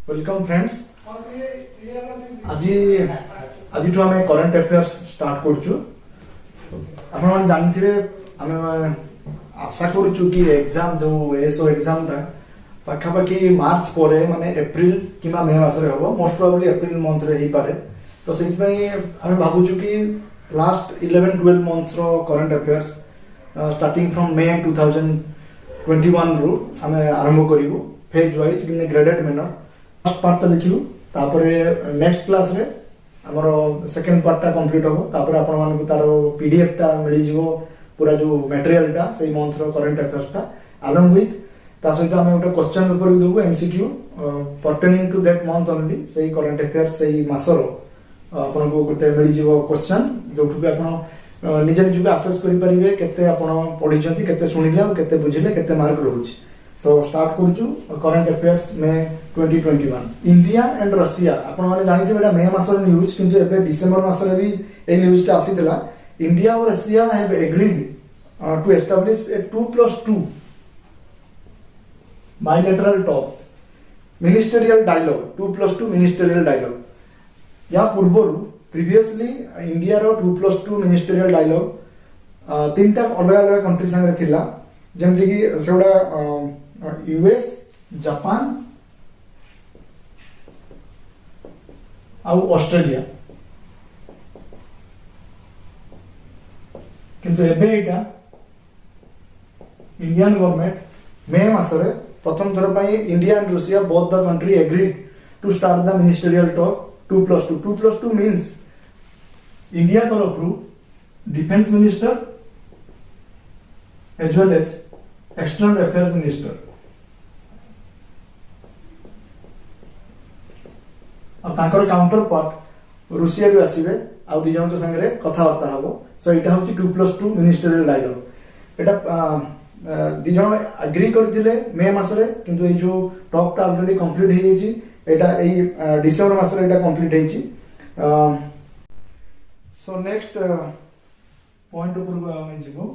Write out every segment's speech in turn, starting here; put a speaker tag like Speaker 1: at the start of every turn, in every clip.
Speaker 1: Welcome friends. आज आज आम करंट अफेयर्स स्टार्ट करुचु। आप जानते आम आशा करुचु कि एग्जाम जो एसओ एग्जाम टा पाखापाखि मार्च पर माने एप्रिल कि मे मासरे हम मोस्ट प्रोबेबली एप्रिल मंथ रे ही पारे। तो से आम भावुचु कि लास्ट 11-12 मंथ्स रो current affairs starting from May 2021 रु आम आरंभ करूँ phase wise in graded manner. First part देखिलु नेक्स्ट क्लास रे हमर सेकंड पार्ट कंप्लीट हो आपण मानक तार पीडीएफ टा मिल जिवो पूरा जो मटेरियल टा से मंथ रो करंट अफेयर्स टा अलोंग विथ ता सहित हम गोटे क्वेश्चन पेपर भी देबो MCQ pertaining to that month only से करंट अफेयर्स से मासरो आपण को गोटे मिल जिवो क्वेश्चन जोठु भी आपण निजे निजे आसेस करि परिबे केते आपण पढि जंती केते सुनिले और केते बुझिले केते मार्क रहउची। तो स्टार्ट करूछु करंट अफेयर्स में 2021 इंडिया एंड रशिया आपण माने जानिथे बेटा मे मासर न्यूज किंतु एबे डिसेंबर मासरे भी ए न्यूज टा आसीतला। इंडिया और Russia have agreed to establish a 2+2 bilateral talks ministerial dialogue 2+2 ministerial dialogue. या पूर्व प्रीवियसली इंडिया रो 2+2 मिनिस्टरियल डायलॉग तीनटा अलग अलग कंट्री संगे थिला जेमति कि सेडा यूएस जापान आउ ऑस्ट्रेलिया किंतु एबे एटा इंडियन गवर्नमेंट मे मासरे प्रथम थर पई India and Russia both the country agreed to start the ministerial talk 2+2। 2+2 means India तरफ defence minister as well as external affairs minister और तांकर काउंटर पार्ट रूसिया भी आसीबे आ दि जन के संगे कथावार्ता हबो। सो एटा होची 2+2 मिनिस्टरियल डायलॉग। एटा दि जन एग्री करथिले मे मासरे किंतु ए जो टॉक टा ऑलरेडी कंप्लीट हे जेची एटा ए डिसेंबर मासरे एटा कंप्लीट हेची। सो नेक्स्ट पॉइंट ऊपर हम जिवो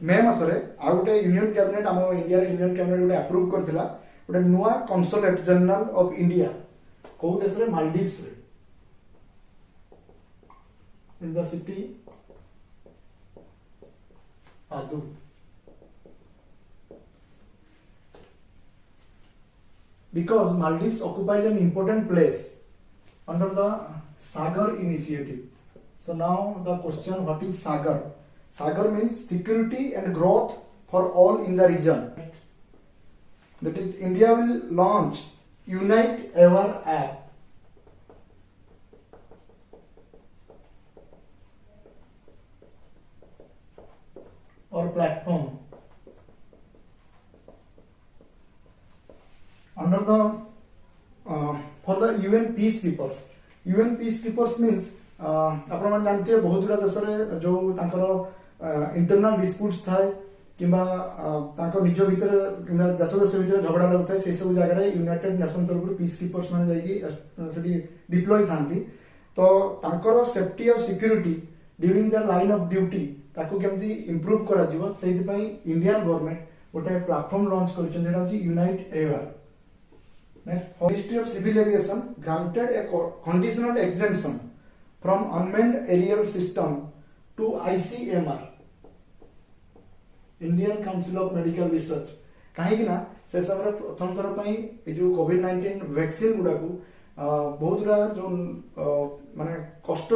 Speaker 1: मे मासरे आ गोटे यूनियन कैबिनेट आम इंडिया यूनियन कैबिनेट गोटे अप्रूव करथिला गोटे नुआ कॉन्सुलेट जनरल ऑफ इंडिया को देश रे मालदीव्स रे इन द सिटी पादु। Because Maldives occupies an important place under the Sagar initiative. So now the question, what is Sagar? Sagar means security and growth for all in the region. That is, India will launch Unite Ever app. Or platform under the for the UN peacekeepers. UN peacekeepers means आपण मान जानते हैं बहुत गुड़ा देश रे जो तांकर इंटरनल डिस्प्यूट्स थाए किंबा तांकर निज भीतर किंबा देश देश भीतर झगड़ा लगता से सब जगह रे यूनाइटेड नेशन तरफ पीसकीपर्स माने जाईकी सेठी डिप्लॉय थांती। तो तांकर सेफ्टी और security during the line of duty ताको केमती इंप्रूव करा जिवो सेहि पई इंडियन गवर्नमेंट गोटे प्लेटफॉर्म लॉन्च करछन जेटा होची unite aware. Next, ministry of civil aviation granted a conditional exemption from unmanned aerial system to ICMR Indian council of medical research. कहीं ना से समय प्रथम थर पई जो कोविड-19 वैक्सीन गुडा को बहुत गुडा जो माने कष्ट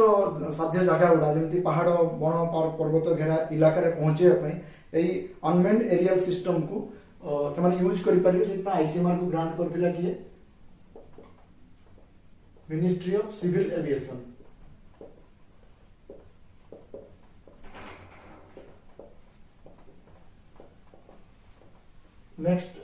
Speaker 1: साध्य जगह गुडा जेमती पहाड़ वन पर्वत घेरा इलाका रे पहुंचे पई एई अनमैन्ड एरियल सिस्टम को से यूज करि परिबे से आईसीएमआर को ग्रांट करथिला कि ministry of civil aviation. Next,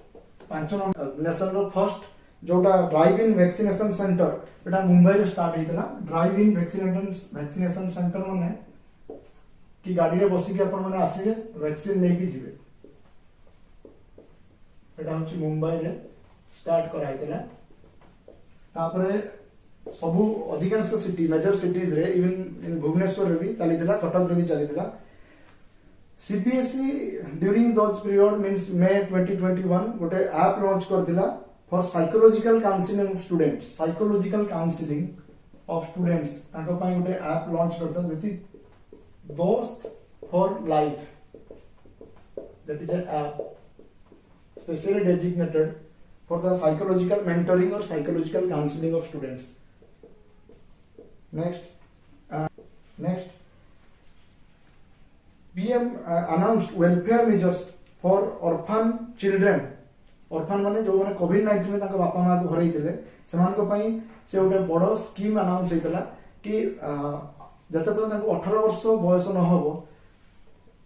Speaker 1: पांच नेशनल फर्स्ट जोटा ड्राइव इन वैक्सीनेशन सेंटर एटा मुंबई रे स्टार्ट हेतला। ड्राइव इन वैक्सीनेशन सेंटर माने कि गाड़ी रे बसी के अपन माने आसीबे वैक्सीन नै कि जिवे एटा होची मुंबई रे स्टार्ट करा हेतला। तापरे सबु अधिकांश सिटी मेजर सिटीज रे इवन इन भुवनेश्वर रे भी चलीथिला, कटक रे भी चलीथिला। CBSE during those period means May 2021 गोटे ऐप लॉन्च करथिला for psychological counselling of student, psychological counselling of students तांको पई गोटे ऐप लॉन्च करता जति Dost for life, that is a app specially designated for the psychological mentoring or psychological counseling of students. Next, PM announced welfare measures for orphan children. orphan माने जो माने कोविड-19 में ताका बापा मां को हरैतिले समान को पई से ओटे बडो स्कीम अनाउंस हेतला कि जते पर्यंत ताको 18 वर्ष बयस न होबो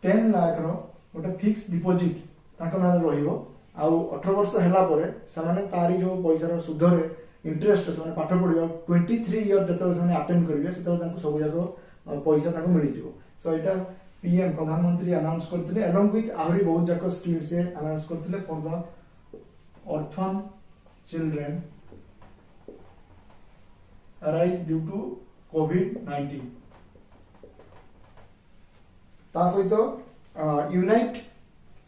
Speaker 1: 10 लाख रो ओटे फिक्स डिपॉजिट ताका नाम रहिबो आउ 18 वर्ष हैला परे समाने तारी जो पैसा सुध रे इंटरेस्ट समाने पाठ पढियो 23 इयर जते समाने अटेंड करिवे सेते तांको सब जाको पैसा तांको मिलि जिवो। सो एटा पीएम प्रधानमंत्री अनाउंस करथिले अलोंग विथ आहुरी बहुत जाको स्कीम से अनाउंस करथिले for the orphan children arise due to कोविड-19। ता सहित यूनाइट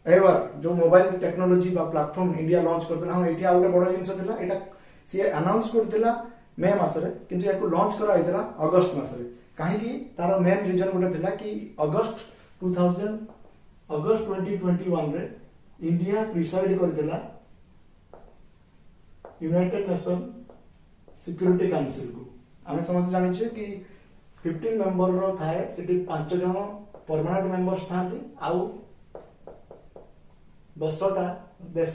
Speaker 1: एवर जो मोबाइल टेक्नोलॉजी बा प्लेटफॉर्म इंडिया लॉन्च करथिला हम एठी आउटे बडो जिंस थिला एटा से अनाउंस करथिला मे मासरे किंतु याको लॉन्च करा हैतला अगस्त मासरे काहे कि तार मेन रीजन गोटे थिला कि अगस्त 2021 रे इंडिया प्रिसाइड करथिला यूनाइटेड नेशन सिक्योरिटी काउंसिल को आमे समझ जानि छे कि 15 मेंबर रो थाए सेठी 5 जन परमानेंट मेंबर्स थांती आउ 10टा देश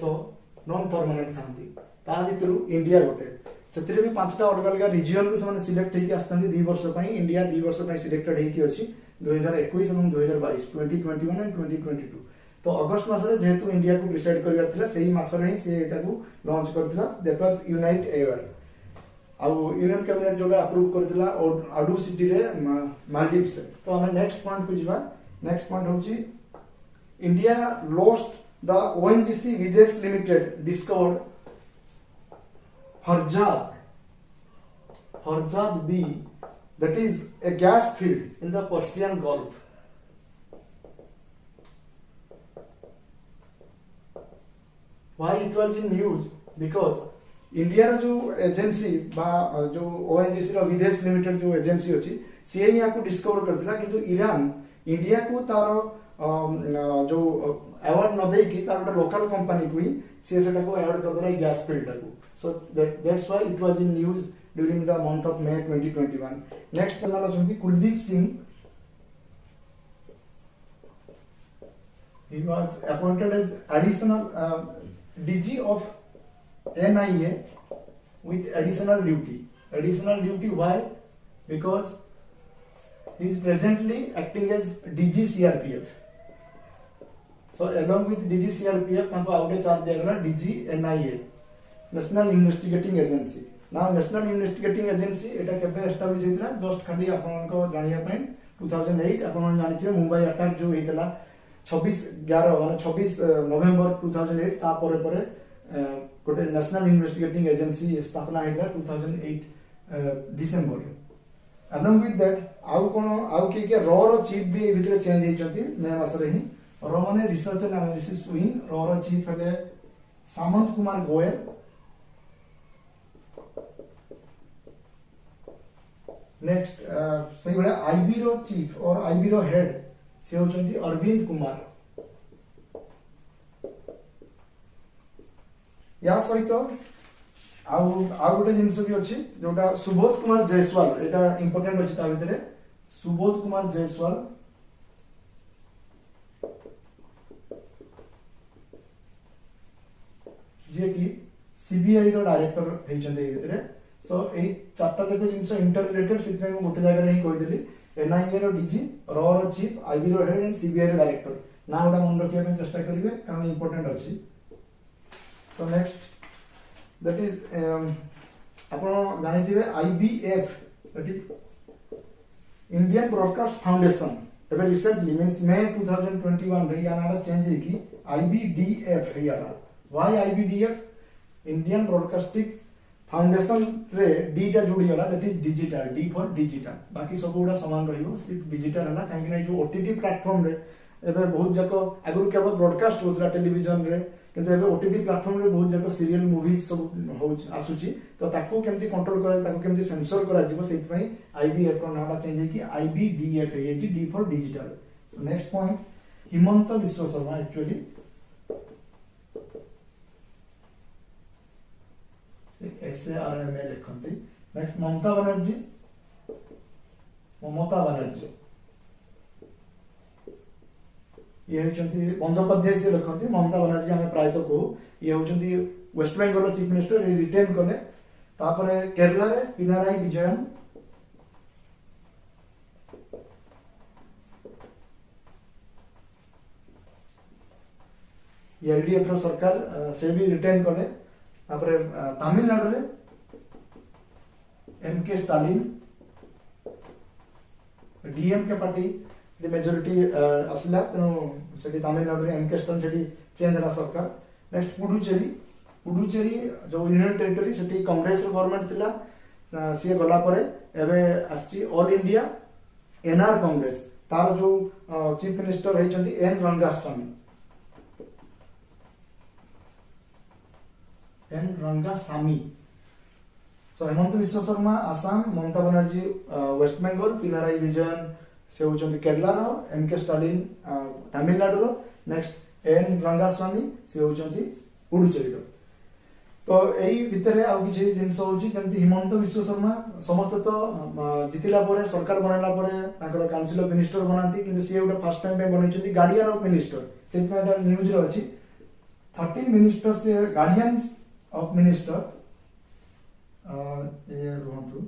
Speaker 1: नॉन परमानेंट थांती ता भितरु इंडिया गोटे सेतिरे भी 5टा अलग अलग रीजन को समान सिलेक्ट हेकी आस्तंती 2 वर्ष पई इंडिया 2 वर्ष पई सिलेक्टेड हेकी अछि 2021 एवं 2022 2021 एंड 2022। तो अगस्त मासरे जेहेतु इंडिया को प्रिसाइड करियार थिला सेही मासरे ही से एटा को लॉन्च करथिला दैट वाज यूनाइट एवर आउ यूनियन कैबिनेट जोगा अप्रूव करथिला और आडू सिटी रे मालदीव्स। तो हम नेक्स्ट पॉइंट को जिबा। नेक्स्ट पॉइंट होची India lost the ONGC Videsh Limited discovered Farzad B, that is a gas field in the Persian Gulf. Why it was in news? Because India जो एजेंसी बा जो ONGC रो विदेश limited जो agency अछि से यहाँ को डिस्कवर करथिला किंतु ईरान इंडिया को तारो जो अवार्ड न दे की तार लोकल कंपनी को ही से सेटा को अवार्ड कर देला गैस फील्ड को। So that's why it was in news during the month of May 2021। Next पन्ना अछंती Kuldeep Singh, he was appointed as additional DG of NIA with additional duty why? Because he is presently acting as DG CRPF. So along with DG CRPF हमको आउटे charge दिया गया DG NIA national investigating agency. ना national investigating agency एटा केबे establish हेतला just खाली आपन को जानिया पई 2008 आपन जानिथिबे मुंबई अटैक जो हेतला 26/11 माने 26 नवंबर 2008 ता परे परे गोटे नेशनल इन्वेस्टिगेटिंग एजेंसी स्थापना हेतला 2008 डिसेंबर। along with that आउ कोन आउ के रो चीफ भी भितरे चेंज हेचंती मे मासरे ही रो माने रिसर्च एंड एनालिसिस विंग रो चीफ हले सामंत कुमार गोयल। नेक्स्ट सही बड़ा आईबी रो चीफ और आईबी रो हेड से होचंती अरविंद कुमार। या सहित आउ गोटे जिनस भी अछि जोटा सुबोध कुमार जायसवाल एटा इंपोर्टेंट अछि ता भितरे सुबोध कुमार जायसवाल जे कि सीबीआई रो डायरेक्टर हेचंते ए भितरे। सो ए चारटा देखो जिनस इंटर रिलेटेड सिथमे हम गोटे जगह रे ही कहि देली एनआईए रो डीजी रो चीफ आईबी रो हेड एंड सीबीआई रो डायरेक्टर ना गोटा मन रखिया पे चेष्टा करिवे कारण इंपोर्टेंट अछि। सो नेक्स्ट that is आपण जानिथिबे IBF that is Indian Broadcast Foundation एबे रिसेंटली मींस मे 2021 रे याना चेंज है कि IBDF है याना। Why IBDF Indian broadcasting foundation रे डी टा जोड़ी होला that is digital D for digital बाकी सब गुडा समान रहियो सिर्फ डिजिटल है ना काहे कि जो OTT प्लेटफॉर्म रे एबे बहुत जाको आगु केवल ब्रॉडकास्ट होतला टेलीविजन रे किंतु एबे ओटीटी प्लेटफॉर्म रे बहुत जाक सीरियल मूवीज सब हो आसुची तो ताको केमती कंट्रोल करे ताको केमती सेंसर करा जिवो सेति पई आईबीएफ रो नाटा चेंज हे कि आईबीडीएफ हे जी D for digital. So next point Himanta Biswa Sarma actually SARMA लिखंती। नेक्स्ट ममता बनर्जी ये होचंती बंदोपाध्याय से लिखंती। ममता बनर्जी हमें प्रायतः को ये होचंती वेस्ट बेंगल चीफ मिनिस्टर ये रिटेन कले। तापरे केरला रे पिनाराई विजयन ये एलडीएफ रो सरकार से भी रिटेन कले। तापरे तमिलनाडु रे MK Stalin DMK party majority आसला तेणु से तमिलनाडु रे एमके स्टालिन से चेंज है सरकार। नेक्स्ट पुडुचेरी जो यूनियन टेरिटरी से कांग्रेस गवर्नमेंट थिला सी गला परे एबे आछि ऑल इंडिया एनआर कांग्रेस तार जो चीफ मिनिस्टर रहचंती एन रंगास्वामी। सो हेमंत विश्व शर्मा आसाम, ममता बनर्जी वेस्ट बेंगल, पिनाराई विजयन से होचंती केरला रो, एमके स्टालिन तमिलनाडु रो, नेक्स्ट एन रंगास्वामी से होचंती पुडुचेरी रो। तो एई भितरे आ किछि जिंस होची जेंति हिमंत विश्व शर्मा समस्त तो जितिला परे सरकार बनाला परे ताकर काउंसिल ऑफ मिनिस्टर बनांती किंतु से उटा फर्स्ट टाइम पे बनैछंती गार्डियन ऑफ मिनिस्टर। सेति पयटा न्यूज रो अछि 13 मिनिस्टर से गार्डियंस ऑफ मिनिस्टर ये रहंतु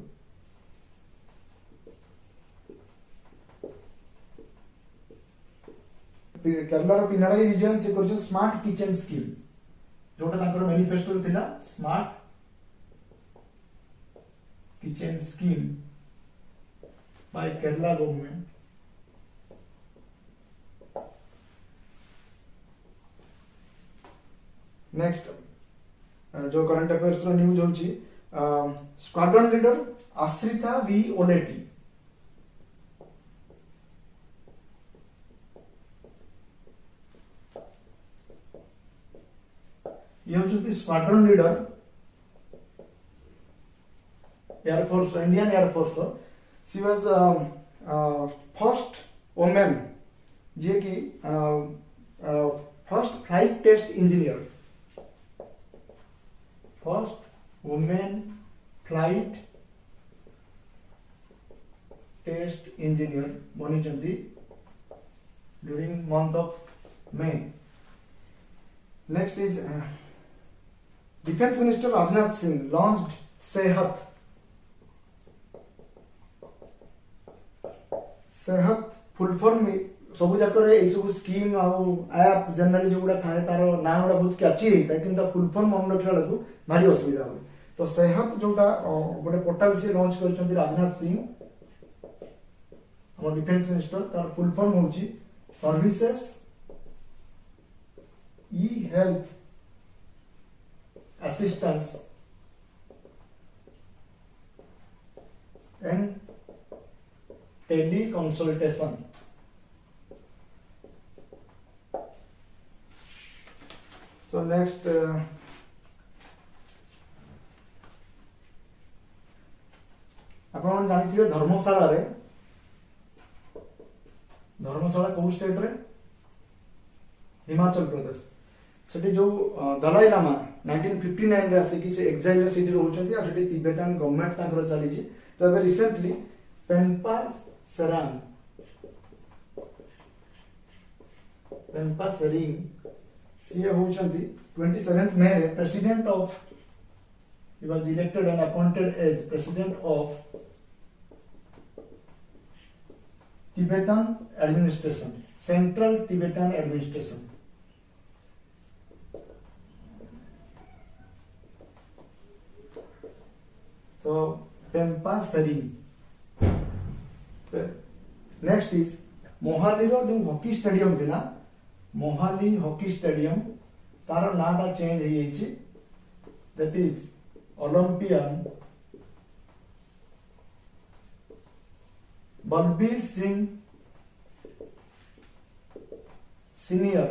Speaker 1: केरला रो पिनाराई विजयन से करछ स्मार्ट किचन स्कीम जोटा ताकर मैनिफेस्टो थिला smart kitchen scheme by Kerala government. Next जो करंट अफेयर्स रो न्यूज होची squadron leader Ashritha V Oleti ये होची squadron leader air force Indian air force. She was first women जे की first flight test engineer, first women flight test engineer बनी during month of May. Next is defence minister Rajnath Singh launched Sehat full form सब जाक सब scheme आप generally जो गुड़ा थाए तार ना गुड़ा बहुत कैची होता है किंतु फुल फॉर्म मन रखला बेलू भारी असुविधा हुए। तो सेहत जोटा गोटे पोर्टाल से लॉन्च कर राजनाथ सिंह हम डिफेंस मिनिस्टर तार फुल फॉर्म होची services e health assistance and teleconsultation. So next आपण जानिथिबे धर्मशाला को स्टेट रे हिमाचल प्रदेश सेठी जो दलाई लामा 1959 रे आसे कि से एक्साइल सिटी रहउछंती आ सेठी तिब्बतन गवर्नमेंट तांकर चली छि। तो एबे recently Pempa Tsering C होचंती 27th May president of he was elected and appointed as president of Tibetan administration, Central Tibetan administration। So Pempa Sering। Next is Mohali रो जो हॉकी स्टेडियम थिला मोहाली हॉकी स्टेडियम तार नाटा change हो जाइए that is Olympian Balbir Singh senior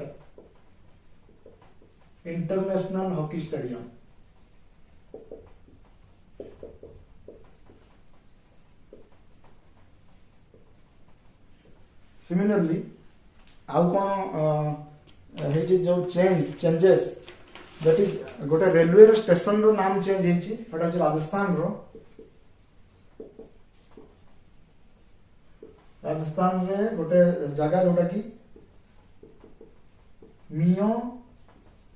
Speaker 1: international hockey stadium. Similarly आउ कौन है जो चेंजेस दैट इज गोटे रेलवे स्टेशन रो नाम चेंज हेची एटा राजस्थान रो। राजस्थान में गोटे जगह जोटा की मियो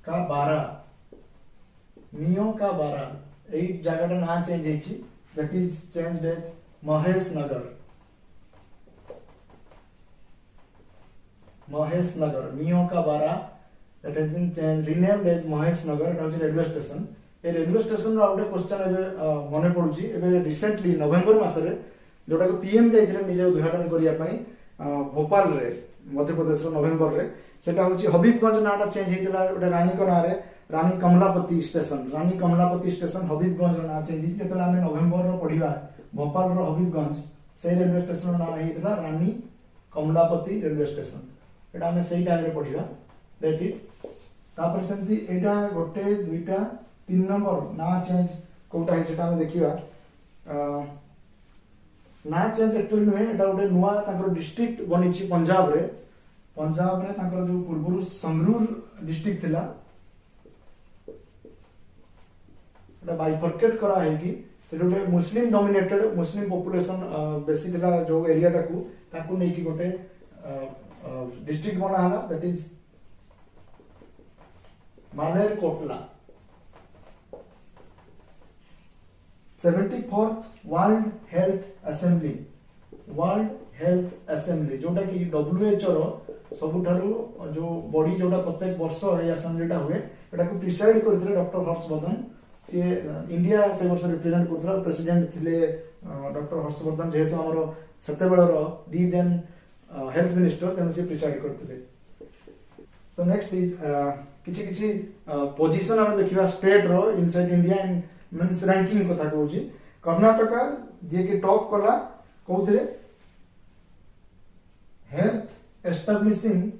Speaker 1: का बारा यही जगह ना चेंज हेची that is changed as Mahesh Nagar. मियो का बारा that has been changed renamed as Mahesh नगर। एटा होची रेलवे स्टेशन। ए रेलवे स्टेशन रो आउटे क्वेश्चन एबे मने पडुची एबे रिसेंटली नवंबर मासरे जोटा को पीएम जाइथिले निजे उद्घाटन करिया पई भोपाल रे मध्य प्रदेश रो नवंबर रे सेटा होची हबीबगंज नाटा चेंज हेतिला ओटा रानी को नारे रानी कमलापति स्टेशन हबीबगंज रो ना चेंज हेति जेतला हमें नवंबर रो पढिबा भोपाल रो हबीबगंज से रेलवे स्टेशन रो ना हेतिला रानी कमलापति रेलवे स्टेशन। एटा हमें सही टाइम रे पढिबा लेट इट। तापर सेमती एटा गोटे दुईटा 3 नंबर ना चेंज कोटा है सेटा हमें देखिबा ना चेंज एक्चुअली नुहे एटा गोटे नुआ ताकर डिस्ट्रिक्ट बनिछि पंजाब रे ताकर जो पूर्वरु संगरूर डिस्ट्रिक्ट थिला एटा बाइफर्केट करा है कि से गोटे मुस्लिम डोमिनेटेड मुस्लिम पॉपुलेशन बेसी थिला जो एरिया ताकू नै कि गोटे डिस्ट्रिक्ट बना हला that is Malerkotla. 74th world health assembly जोटा कि WHO रो सबुठारु जो बॉडी जोटा प्रत्येक वर्ष ए असेंबलीटा हुए एटा को प्रिसाइड करथिले डॉक्टर हर्षवर्धन। से इंडिया से वर्ष रिप्रेजेंट करथला प्रेसिडेंट थिले डॉक्टर हर्षवर्धन जेहेतु हमरो सते बेलर दी देन हेल्थ मिनिस्टर तेन से प्रिसाइड करथिले। सो नेक्स्ट इज किछि पोजीशन हम देखिबा स्टेट रो inside India and means ranking कथा कहूची। कर्नाटका जे कि टॉप कला कहउथिले health establishing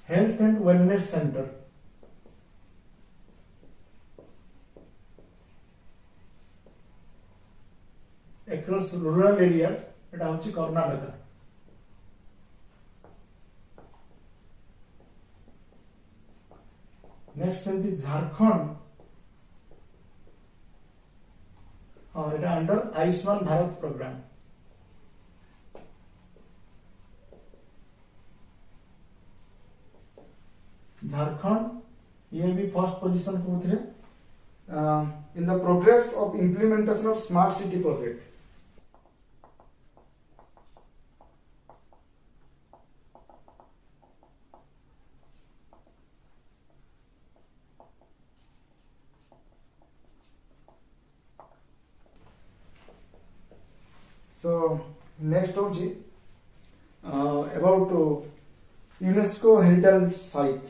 Speaker 1: health and wellness centre across rural areas एटा होची कर्नाटका। नेक्स्ट सेमती झारखंड और एटा अंडर आयुष्मान भारत प्रोग्राम। झारखंड ये भी फर्स्ट पोजीशन को थे in the progress of implementation of smart city project. So next होची about UNESCO heritage site.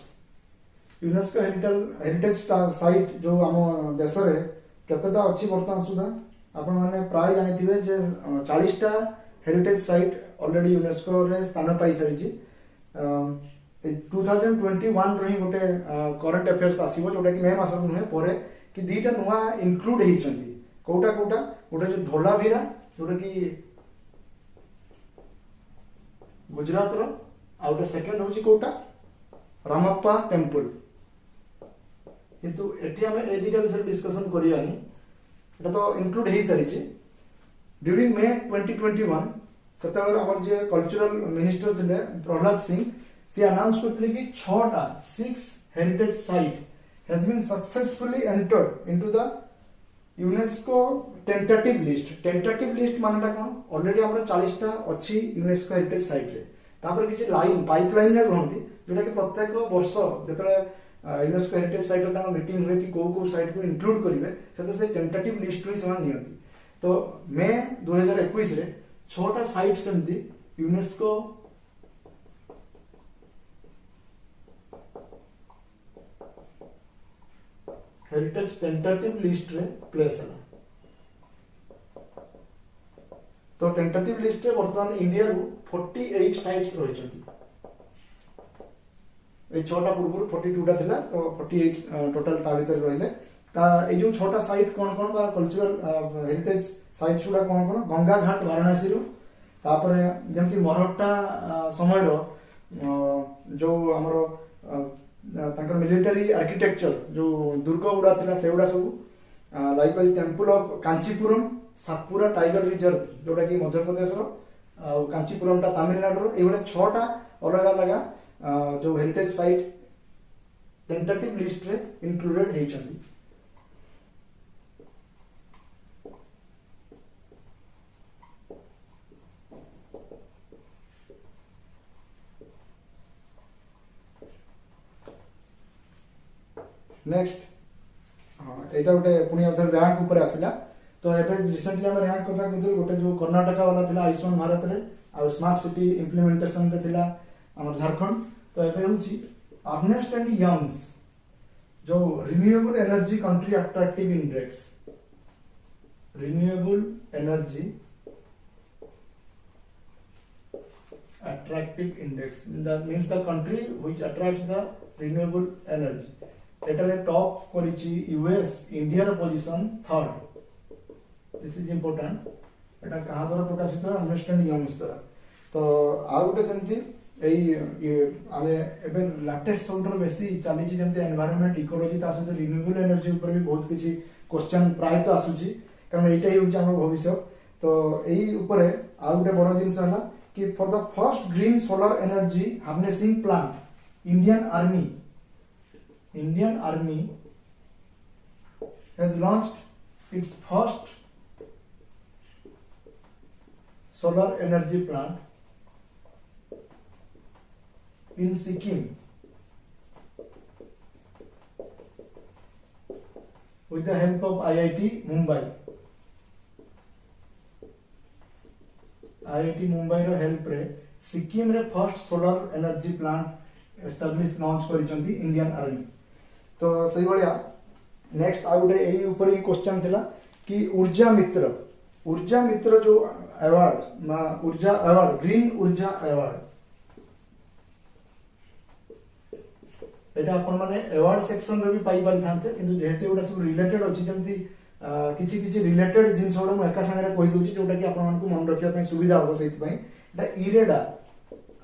Speaker 1: UNESCO heritage site जो आम देश रे केतेटा अछि वर्तमान सुधा आपण माने प्राय जानिथिबे जे 40टा हेरिटेज साइट ऑलरेडी यूनेस्को रे स्थान पाई सारिछि। 2021 रो ही गोटे करंट अफेयर्स आसीबो जोटा कि मे मास नुहे परे कि दीटा नुवा इंक्लूड हेइछंती कोटा गोटे जो धोलावीरा जोटा कि गुजरात रो आउट सेकंड होची कोटा रामप्पा टेंपल। किंतु एठी हम ए दिटा विषय डिस्कशन करियानी एटा तो इंक्लूड हेइ सारिछि। ड्यूरिंग मे 2021 सतबर हमर जे कल्चरल मिनिस्टर थिले प्रहलाद सिंह से अनाउंस करथिले कि 6 heritage site has been successfully entered into the UNESCO tentative list मानेटा कोन ऑलरेडी हमर 40टा अछि यूनेस्को हेरिटेज साइट रे तापर किछि लाइन पाइपलाइन रे रहंती जोटा कि प्रत्येक वर्ष जेतले यूनेस्को हेरिटेज साइट रे तामा मीटिंग हुए कि को साइट को इंक्लूड करिवे सेते से टेंटेटिव लिस्ट रे समान नियंती। तो मे 2021 रे 6टा साइट सेमती यूनेस्को हेरिटेज टेंटेटिव लिस्ट रे प्लेस है। तो टेंटेटिव लिस्ट रे वर्तमान इंडिया रु 48 साइट्स रहिछंती। এই 6টা पूर्व 42টা थिला तो 48 टोटल ता भीतर रहिले ता ए जो 6टा साइट कोन कोन बा कल्चरल हेरिटेज साइट सुडा कोन कोन गंगा घाट वाराणसी रो तापरे जेमति मरहट्टा समय रो जो हमरो तांकर मिलिटरी आर्किटेक्चर जो दुर्ग गुडा थिला सेउडा सब like wise temple of Kanchipuram Satpura tiger reserve जोटा कि मध्य प्रदेश रो कांचीपुरम टा तमिलनाडु रो एबडे 6टा अलग अलग जो हेरिटेज साइट टेंटेटिव लिस्ट रे इंक्लूडेड हे छथि। नेक्स्ट हां एटा गोटे पुनी अधर रैंक ऊपर आसिला तो एबे रिसेंटली हम रैंक कथा कहथि गोटे जो कर्नाटक वाला थिला आयुष्मान भारत रे आ स्मार्ट सिटी इंप्लीमेंटेशन रे थिला हमर झारखंड तो एबे होची अर्नेस्ट एंड यंग्स जो renewable energy country attractive index renewable energy attractive index that means the country which attracts the renewable energy एटारे टॉप करिछि यूएस इंडिया रो पोजीशन थर्ड दिस इज इंपोर्टेंट एटा कहा द्वारा प्रकाशित अंडरस्टैंड यंग्स द्वारा तो आ गुटे सेंति एई आमे एबे लेटेस्ट सबटर बेसी चली छि जेंते एनवायरनमेंट इकोलॉजी ता सहित रिन्यूएबल एनर्जी ऊपर भी बहुत किछि क्वेश्चन प्राय तो आसुछि कारण एटा ही हमर भविष्य तो एई ऊपर आ गुटे बड़ जिंस हला कि for the first green solar energy harnessing plant Indian Army has launched its first solar energy plant in Sikkim with the help of IIT Mumbai. IIT Mumbai रो हेल्प रे सिक्किम रे first solar energy plant establish launch करिसंती Indian army तो सही बढिया next आ गुटे एई ऊपर ही question थिला कि ऊर्जा मित्र जो अवार्ड ना ऊर्जा अवार्ड ग्रीन ऊर्जा अवार्ड एटा अपन माने अवार्ड सेक्शन रे भी पाई पारि थांते किंतु जेहेतु एटा सब रिलेटेड अछि जेमति किछि किछि रिलेटेड जिंस ओडा म एका संगे कहि दोछि जोटा कि अपन मानकु मन रखिया पई सुविधा हो सहित पई एटा IREDA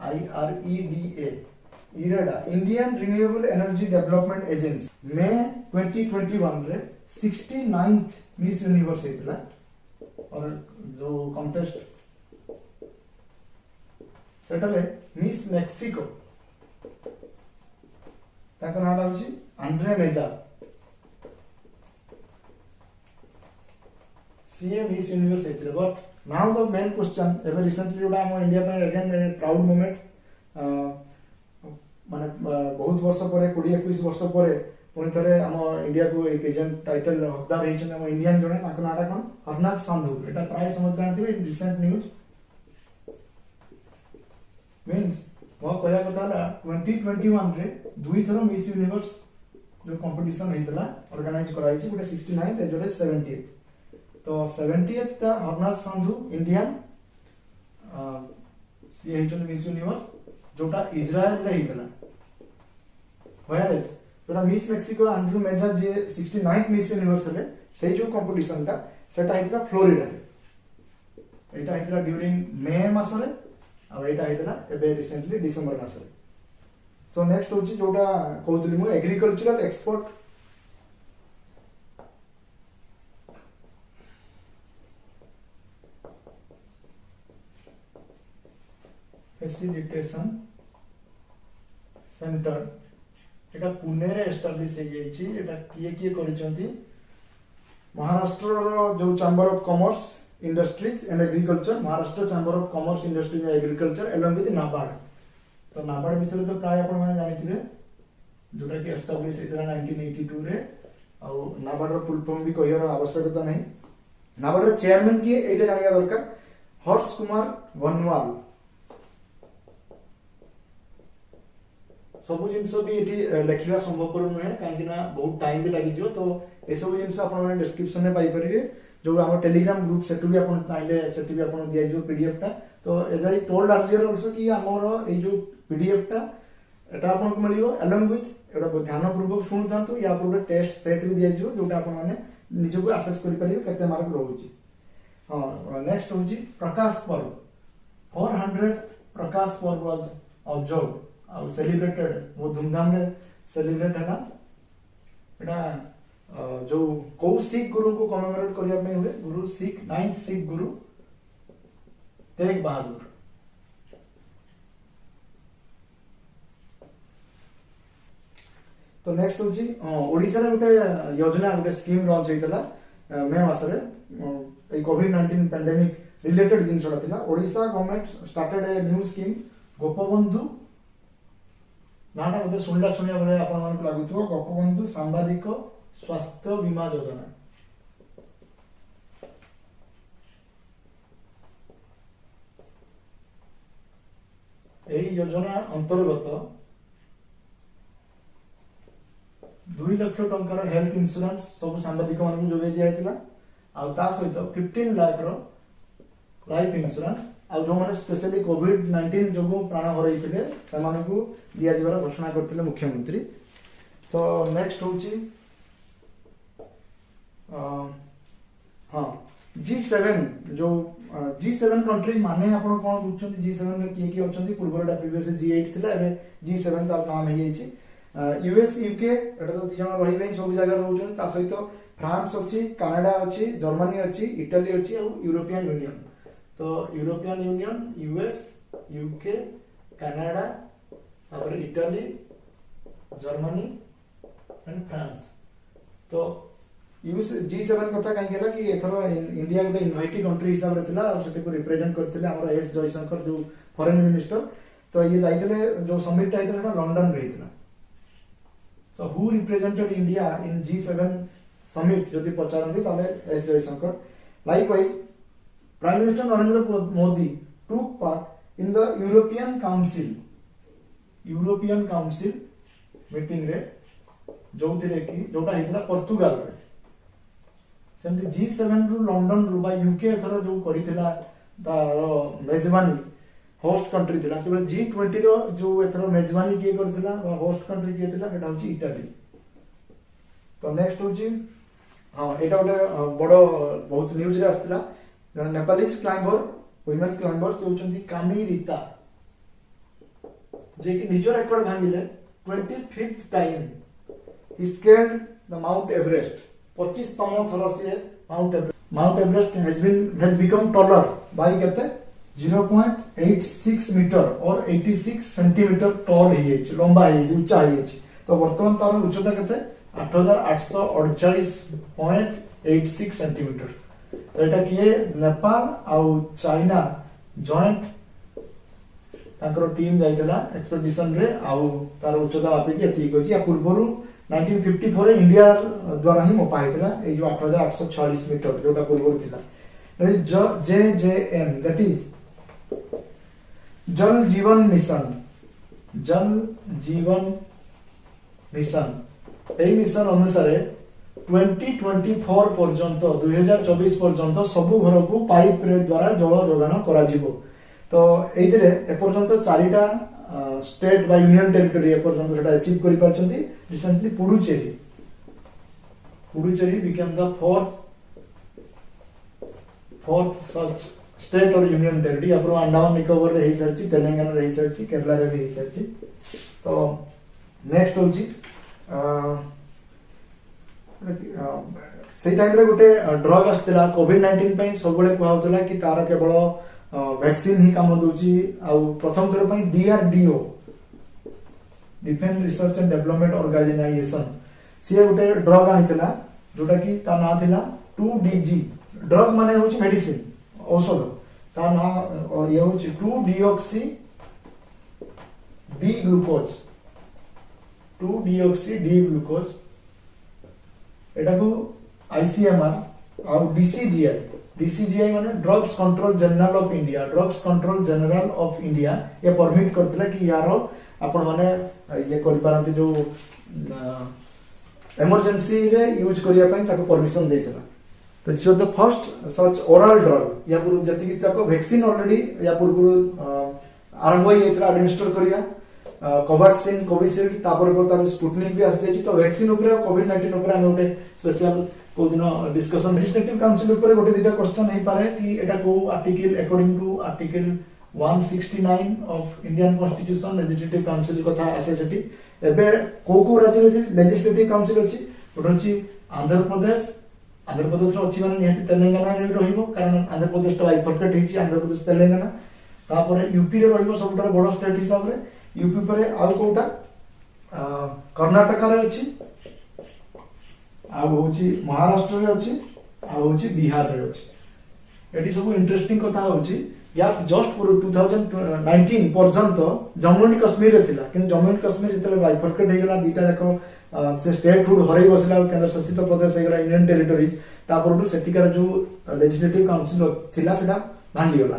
Speaker 1: IREDA IREDA Indian renewable energy development agency May 2021 रे 69th मिस यूनिवर्स हेतला और जो कॉन्टेस्ट सेटले मिस मेक्सिको ताको नाम होछि आंड्रे मेजा सीए मिस यूनिवर्स हेतले but now the main question एवर रिसेंटली जोडा हम इंडिया पे अगेन प्राउड मोमेंट माने बहुत वर्ष परे 20-21 वर्ष परे पुनी थरे हम इंडिया को एक एजेंट टाइटल हकदार हेछन हम इंडियन जने ताको नाटा कोन हरनाथ सांधु एटा प्राय समझ जानथिबे रिसेंट न्यूज मींस वो कहया कथाला 2021 रे दुई थरो मिस यूनिवर्स जो कंपटीशन हेतला ऑर्गेनाइज कराई छि गुटे 69th एज वेल 70th तो 70th ता हरनाथ सांधु इंडियन सी हेछन मिस यूनिवर्स जोटा इजराइल रे हेतला वेयर इज जोटा मिस मेक्सिको आंड्रू मेजा जे 69th मिस यूनिवर्स रे से जो कंपटीशन ता सेटा हेतला फ्लोरिडा रे एटा हेतला ड्यूरिंग मे मास रे आ एटा हेतला एबे रिसेंटली डिसेंबर मास रे सो नेक्स्ट होची जोटा कहतली मु एग्रीकल्चरल एक्सपोर्ट फैसिलिटेशन सेंटर एटा पुणे रे एस्टैब्लिश हे जाईची एटा किए करिसंती महाराष्ट्र रो जो chamber of commerce industries and agriculture Maharashtra chamber of commerce industry and agriculture along with NABARD तो नाबार्ड विषय तो प्राय आपण माने जानिथिबे जोटा कि एस्टैब्लिश हेतला 1982 रे आ नाबार्ड रो फुल फॉर्म भी कहियर आवश्यकता नहीं नाबार्ड रो चेयरमैन किए एटा जानिया दरकार हर्ष कुमार वनवाल सब जिनस भी ये लिखा संभवपर नुहे कहीं बहुत टाइम भी लगी तो ये सब जिन आप डिस्क्रिप्शन में पाइपर जो आम टेलीग्राम ग्रुप से भी आप चाहिए से भी आप दिया पीडीएफ टा तो as I told earlier also कि आमर ये जो पीडीएफ टा एटा आपन को मिलियो अलोंग विथ एटा ध्यान पूर्वक सुनुथांतु या पूर्व टेस्ट सेट भी दिया जिवो जोटा आपन माने निज को असेस करि परियो केते मार्क रहउची। हां नेक्स्ट होची Prakash Parv 400th Prakash Parv was observe और सेलिब्रेटेड वो धूमधाम रे सेलिब्रेट हैला। एटा जो को सिख गुरु को कमेमोरेट करिया में हुए गुरु सिख 9th सिख गुरु तेग बहादुर। तो नेक्स्ट होची ओडिसा रे गोटे योजना गोटे स्कीम लॉन्च हेतला मे मास रे ए कोविड-19 पैंडेमिक रिलेटेड जिन छडा थिला। Odisha government started a new scheme Gopabandhu नाटा बोधे सुनला सुनिया बले आपन मन को लागुथो गोपबंधु सांबादिक स्वास्थ्य बीमा योजना। एही योजना अंतर्गत 2 लाख टंकार हेल्थ इंश्योरेंस सब सांबादिक मान को जोगे दिया थिला आ ता सहित 15 लाख रो लाइफ इंश्योरेंस आ जो माने स्पेशली कोविड-19 जो प्राण हरई थिले से माने को दिया जबार घोषणा करथिले मुख्यमंत्री। तो नेक्स्ट होची हाँ G7 जो G7 कंट्री माने आपण कोन बुझछन G7 में किए अछंती पूर्वटा प्रीवियस G8 थिला एबे G7 तार नाम हे छी। यूएस यूके एटा तो जण रहिबे सब जगह रहउछन ता सहित फ्रांस अछि कनाडा अछि जर्मनी अछि इटली अछि और यूरोपियन यूनियन। तो European union US UK Canada और इटली जर्मनी एंड फ्रांस। तो यूएस G7 कथा काई केला कि एथरो इंडिया गोटे इनवाइटी कंट्री हिसाब रे थिला और सेटे को रिप्रेजेंट करथिले हमर एस जयशंकर जो फॉरेन मिनिस्टर। तो ये जाइतले जो समिट आइतले लंदन रे हितला। So who represented India in G7 summit जदि पचारंती ताले S Jaishankar. Likewise Prime Minister Narendra Modi took part in the European Council meeting रे जोथिरे कि जोटा हितला पोर्तुगाल रे। सेमति G7 रु लंदन रु बा यूके थरो जो करितला तारो मेजबानी होस्ट कंट्री थिला से G20 रो जो एथरो मेजबानी किए करथिला बा होस्ट कंट्री किए थिला एटा होची इटली। तो नेक्स्ट होची हां एटा ओटे बडो बहुत न्यूज रे आस्थिला नेपालीज क्लाइंबर वुमेन क्लाइंबर जो होचंती कामी रीता जे कि निजो रेकॉर्ड भांगिले 25th time he scaled the Mount Everest 25तम थरो से Mount Everest has become taller by केते 0.86 मीटर और 86 सेंटीमीटर टॉल है लंबा है ऊंचा है। तो वर्तमान तार उच्चता केते 8848.86 सेंटीमीटर। तो एटा किए नेपाल आ चाइना जॉइंट ताकर टीम जाइतला एक्सपेडिशन रे आ तार उच्चता मापि के एति कोची या पूर्वरु 1954 रे इंडिया द्वारा ही मपा हेतला ए जो 8846 मीटर जोटा पूर्वरु थिला। JJM दैट इज जल जीवन मिशन এই মিশন অনুসারে 2024 পর্যন্ত 2024 পর্যন্ত सब घर को पाइप रे द्वारा जल जोगान करा जिवो। तो एइतरे ए पर्यंत चारिटा स्टेट बा यूनियन टेरिटरी ए पर्यंत सेटा अचीव करि पाछंती। Recently Puducherry became the fourth such state और यूनियन टेरिटरी। अब अंडमान निकोबर रे हिसारची तेलंगाना रे हिसारची केरला रे भी हिसारची। तो नेक्स्ट होची से टाइम रे गोटे ड्रग आस्तिला कोविड-19 पई सबले कहउतला कि तार केवल वैक्सीन ही काम दोची आ प्रथम थर पई DRDO defence research and development organisation से गोटे ड्रग आनितला जोटा कि ता ना थिला 2DG। ड्रग माने होची मेडिसिन औषध ता ना ये होची 2-deoxy D-ग्लूकोज एटा को ICMR और DCGI माने drugs control general of India ये परमिट करथिला कि यारो आपण माने ये करि पारंती जो इमरजेंसी रे यूज करिया पई ताको परमिशन देथिला। तो this was the first such oral drug या पूर्व जति कि ताको वैक्सीन ऑलरेडी या पूर्व आरंभ होइतला एडमिनिस्टर करिया कोवैक्सिन कोविशील्ड तापर तार स्पुटनिक भी आसी जाइछि तो वैक्सीन ऊपर कोविड-19 ऊपर हम गोटे स्पेशल को दिन डिस्कशन लेजिस्लेटिव काउंसिल ऊपर गोटे दिटा क्वेश्चन हे पारे कि एटा को article according to article 169 of Indian constitution legislative council कथा आसे सेठी एबे को राज्य रे लेजिस्लेटिव काउंसिल अछि गोटे अछि आंध्र प्रदेश रो अछि माने निहाती तेलंगाना रे रहिबो कारण आंध्र प्रदेश तो बाइफर्केट हिछि आंध्र प्रदेश तेलंगाना तापर यूपी रे रहिबो सबटा बड़ स्टेट हिसाब रे यूपी परे आउ कोटा कर्नाटक रे अछि आउ होछि महाराष्ट्र रे अछि आउ होछि बिहार रे अछि एटी सब इंटरेस्टिंग कथा होछि या जस्ट फॉर 2019 पर्यंत जम्मू एंड कश्मीर रे थिला कि जम्मू एंड कश्मीर जतले बाइफर्केट हे गेला दीटा जाको से स्टेटहुड हरई बसला केंद्र शासित प्रदेश हे गेला इंडियन टेरिटरीज तापर सेटिकार जो लेजिस्लेटिव काउंसिल थिला सेटा भांगी गेला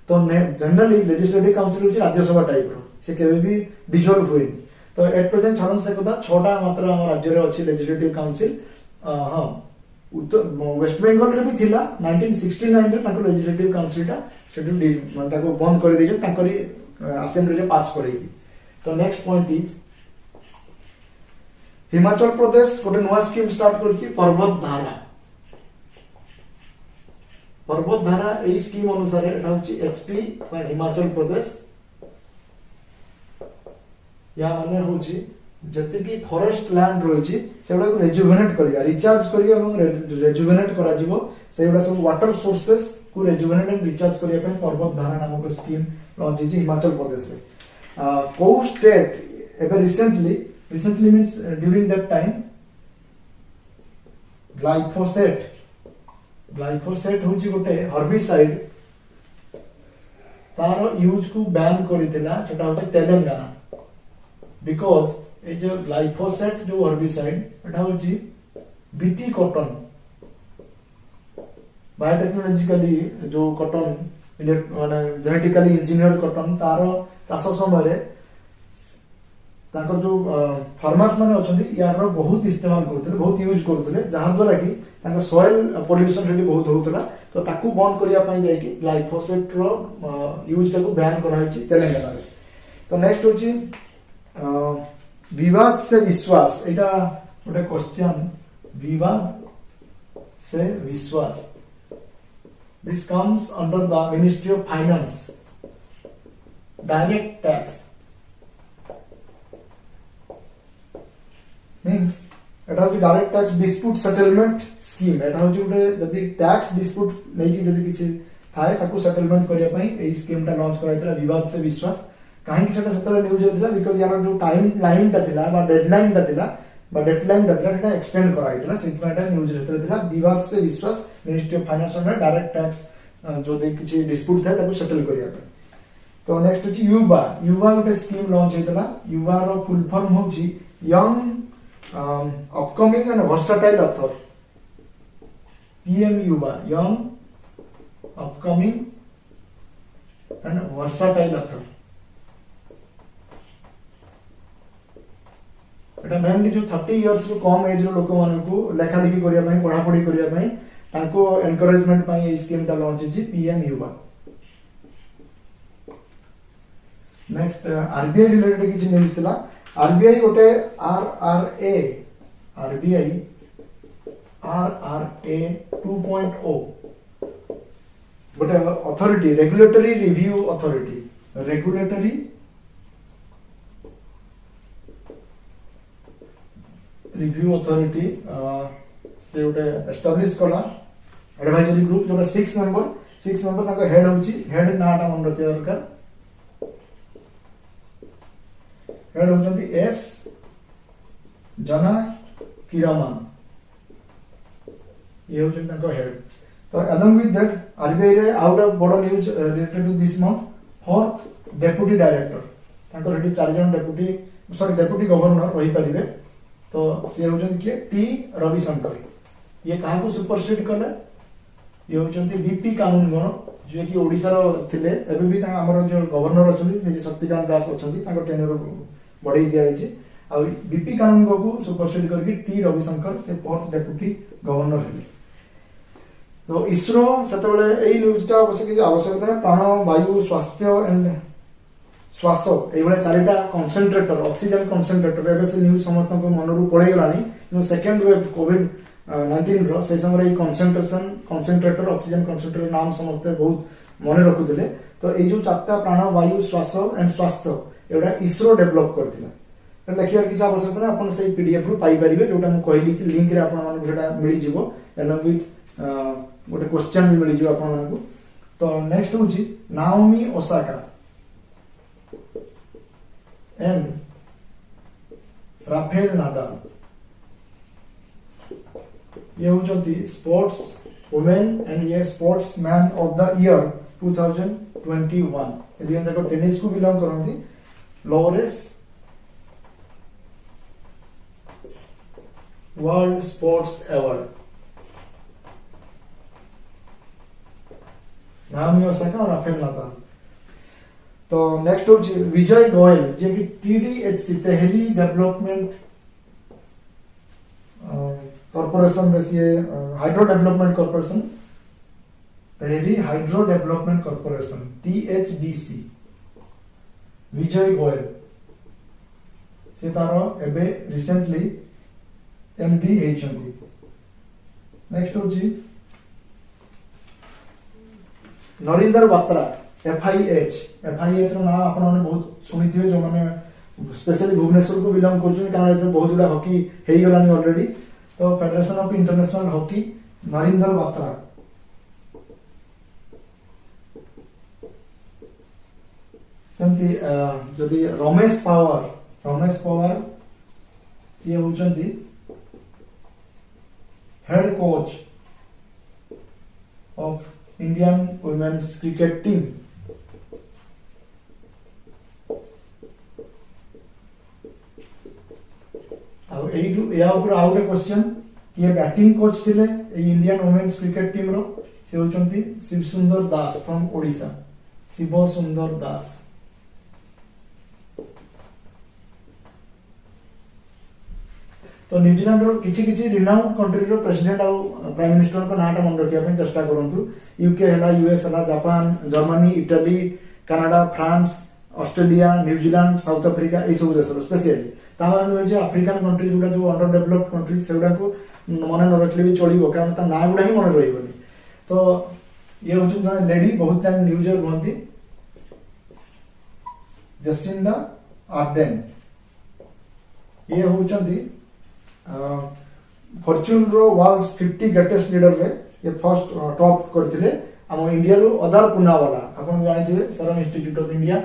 Speaker 1: तो जनरली लेजिस्लेटिव काउंसिल होची राज्यसभा टाइप रो से केबे भी डिजॉल्व हुई तो एट प्रेजेंट छाड़न से कथा 6टा मात्र हम राज्य रे अछि लेजिस्लेटिव काउंसिल हां उत्तर वेस्ट बंगाल रे भी थिला 1969 रे ताको लेजिस्लेटिव काउंसिल टा शेड्यूल ताको बंद कर देजे ताकरी असेंबली रे पास करेगी तो next point is Himachal Pradesh गोटे नवा स्कीम स्टार्ट करछि पर्वत धारा ए स्कीम अनुसार एटा होछि एचपी बा हिमाचल प्रदेश या माने होछि जति की फॉरेस्ट लैंड रहिछि सेगुडा को रेजुवेनेट करिया रिचार्ज करिया एवं रेजुवेनेट करा जिवो सेगुडा सब वाटर सोर्सेस को रेजुवेनेट एंड रिचार्ज करिया पे पर्वत धारा नामक स्कीम लॉन्च हिछि हिमाचल प्रदेश रे को स्टेट एबे recently means during that time glyphosate होछि गोटे हर्बिसाइड तारो यूज को बैन करितला सेटा होछि तेलंगाना बिकॉज ए जो ग्लाइफोसेट जो हर्बिसाइड एटा होछि बीटी कॉटन बायोटेक्नोलॉजिकली जो कॉटन माने जेनेटिकली इंजीनियर कॉटन तारो चाष समय तांकर जो फार्मर्स माने अछंती यार बहुत इस्तेमाल करथले बहुत यूज करथले जहां द्वारा कि तांकर सॉइल पोल्यूशन रेडी बहुत होतला तो ताकू बंद करिया पई जाय कि ग्लाइफोसेट रो यूज ताकू बैन करा हिची तेलंगाना रे तो नेक्स्ट होची विवाद से विश्वास एटा गोटे क्वेश्चन विवाद से विश्वास this comes under the ministry of finance direct tax means एटा होची direct tax dispute settlement scheme एटा होची गोटे जदी टैक्स डिस्प्यूट नै कि जदी किछि थाए ताकू सेटलमेंट करिया पई एई स्कीम ता लॉन्च कराइतला विवाद से विश्वास काहे कि सेटा सेतले न्यूज हेतला बिकॉज़ यार जो टाइम लाइन ता थिला बा डेडलाइन ता थिला एटा एक्सटेंड कराइतला सेटमेंट न्यूज हेतले थिला विवाद से विश्वास ministry of finance under direct tax जो दे किछि डिस्प्यूट थाए ताकू सेटल करिया पई तो नेक्स्ट होची युवा गोटे स्कीम लॉन्च हेतला युवा रो फुल फॉर्म होची young upcoming and versatile author PM युवा young upcoming and versatile author Etah mainly जो 30 इयर्स रो कम एज रो लोक मानन को लेखा लिखि करिया पई पढा पढी करिया पई ताको एनकरेजमेंट पई ए स्कीम ता लॉन्च छि PM युवा नेक्स्ट आरबीआई रिलेटेड किछि न्यूज़ थिला आरबीआई गोटे आरबीआई 2.0 गोटे अथॉरिटी रेगुलेटरी रिव्यू अथॉरिटी से गोटे एस्टैब्लिश कला एडवाइजरी ग्रुप जोटा 6 मेंबर ताको हेड होची हेड नाटा मन रखिया दरकार हेड होचंती एस जना किरामान ये होचन ताको हेड तो along with that आरबीआई रे आउट ऑफ बड़ा news related to this month fourth deputy director ताको रेडी 4 जन डेप्यूटी गवर्नर रही परिबे तो से होचन के टी रविशंकर ये काहा को सुपरसीड कले ये होचंती बीपी कानून गण जे कि ओडिसा रो थिले एबे भी ता हमर जो गवर्नर अछंती जे शक्तिकांत दास अछंती ताको टेन्योर बढ़ाई दिया आ बीपी कानून को सुपरसीड करके टी रविशंकर से फोर्थ डेप्यूटी गवर्नर हेले तो इसरो सेतबेले एई न्यूज ता आवश्यकता प्राण वायु स्वास्थ्य एंड श्वास ये चारिटा कनसेंट्रेटर ऑक्सीजन कनसेंट्रेटर एवं से न्यूज समस्त मन पड़े गलानी सेकेंड वेव कोविड 19 से समय कनसेंट्रेशन कनसेंट्रेटर ऑक्सीजन कनसेंट्रेटर नाम समस्ते बहुत मन रखुले तो ये जो चार्टा प्राण वायु श्वास एंड स्वास्थ्य एटा इसरो डेभलप करथिला लिखियार किसी आवश्यकता नहीं आपन से पीडीएफ रु पाई परिबे जोटा मु कहली कि लिंक रे आपन माने जेटा मिली जिवो एलोंग विथ गोटे क्वेश्चन भी मिली जिवो आपन मानकु तो नेक्स्ट होची Naomi Osaka and Rafael Nadal ये होचंती स्पोर्ट्स वुमेन एंड ये sports man of the year 2021 यदि हम देखो टेनिस को बिलोंग करती Laureus world sports award Naomi Osaka और राफेल नादाल तो नेक्स्ट होची विजय गोयल जे कि टीडीएचसी तेहरी डेवलपमेंट कॉर्पोरेशन में से hydro development corporation Tehri hydro development corporation THDC Vijay Goyal से तारो एबे रिसेंटली एमडी हेचंती नेक्स्ट होची नरेंद्र बात्रा एफआईएच रो ना आपण माने बहुत सुनिथिबे जो माने स्पेशली भुवनेश्वर को बिलोंग करछन कारण एते बहुत गुडा हॉकी हेई गलानी ऑलरेडी तो federation of international hockey Narendra Batra सेमती जदि रमेश पावर सी होचंती head coach of Indian women's cricket team आउटे क्वेश्चन किए बैटिंग कोच थिले इंडियन वुमेन्स क्रिकेट टीम रो से होचंती शिव सुंदर दास फ्रॉम ओडिशा शिव सुंदर दास तो न्यूजीलैंड रो किछि किछि रिनाउंड कंट्री रो प्रेसिडेंट आ प्राइम मिनिस्टर को नाटा मन रखिया पे चेष्टा करंतु यूके हला यूएस हला Japan Germany Italy Canada France Australia New Zealand South Africa ए सब देश रो स्पेशली तावर नुहे जे अफ्रीकन कंट्री जोडा जो अंडर डेवलप्ड कंट्री सेगुडा को मन न रखले भी चलिबो कारण ता ना गुडा ही मन रहिबोनी तो ये होचुन जने लेडी बहुत टाइम न्यूजर बनती जसिंडा आर्डेन ये होचंती फॉर्च्यून रो वर्ल्ड 50 ग्रेटेस्ट लीडर रे ये फर्स्ट टॉप करथिले हम इंडिया रो अदार पुनावाला आपण जानिथिबे serum institute of India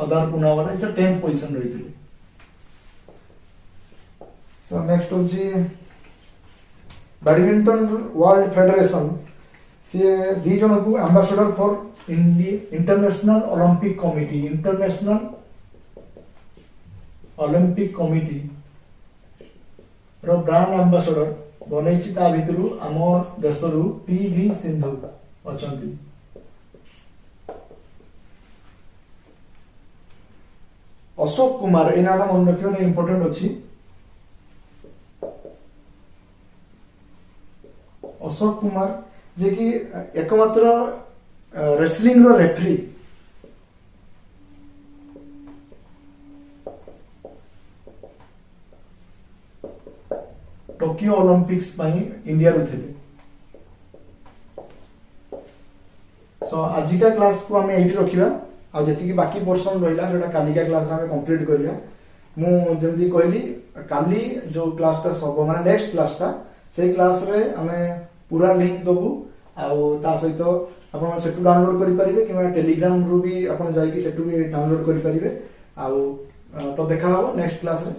Speaker 1: Adar Poonawalla इस 10th पोजीशन रहिथिले सो नेक्स्ट होची बैडमिंटन वर्ल्ड फेडरेशन से दी जन को ambassador for international Olympic committee रो ब्रांड एम्बेसडर बनैछि ता भितरु हमर देशरु पीवी सिंधु अछंती अशोक कुमार ए नाटा मन रखियो ने इंपोर्टेंट अछि अशोक कुमार जे कि एकमात्र रेसलिंग रो रेफरी टोकियो ओलंपिक्स पई इंडिया रो थिले सो आजिका क्लास को हमें एठी रखिबा आ जति कि बाकी पोर्शन रहिला जेटा कालिका क्लास रे हमें कंप्लीट करिया मु जेमति कहली काली जो क्लास ता सब माने नेक्स्ट क्लास ता से क्लास रे हमें पूरा लिंक दबु आउ ता सहित आपण सेटु डाउनलोड करि परिबे किबा टेलीग्राम रु भी आपण जाई कि सेटु भी डाउनलोड करि परिबे आउ तो देखा हो नेक्स्ट क्लास रे।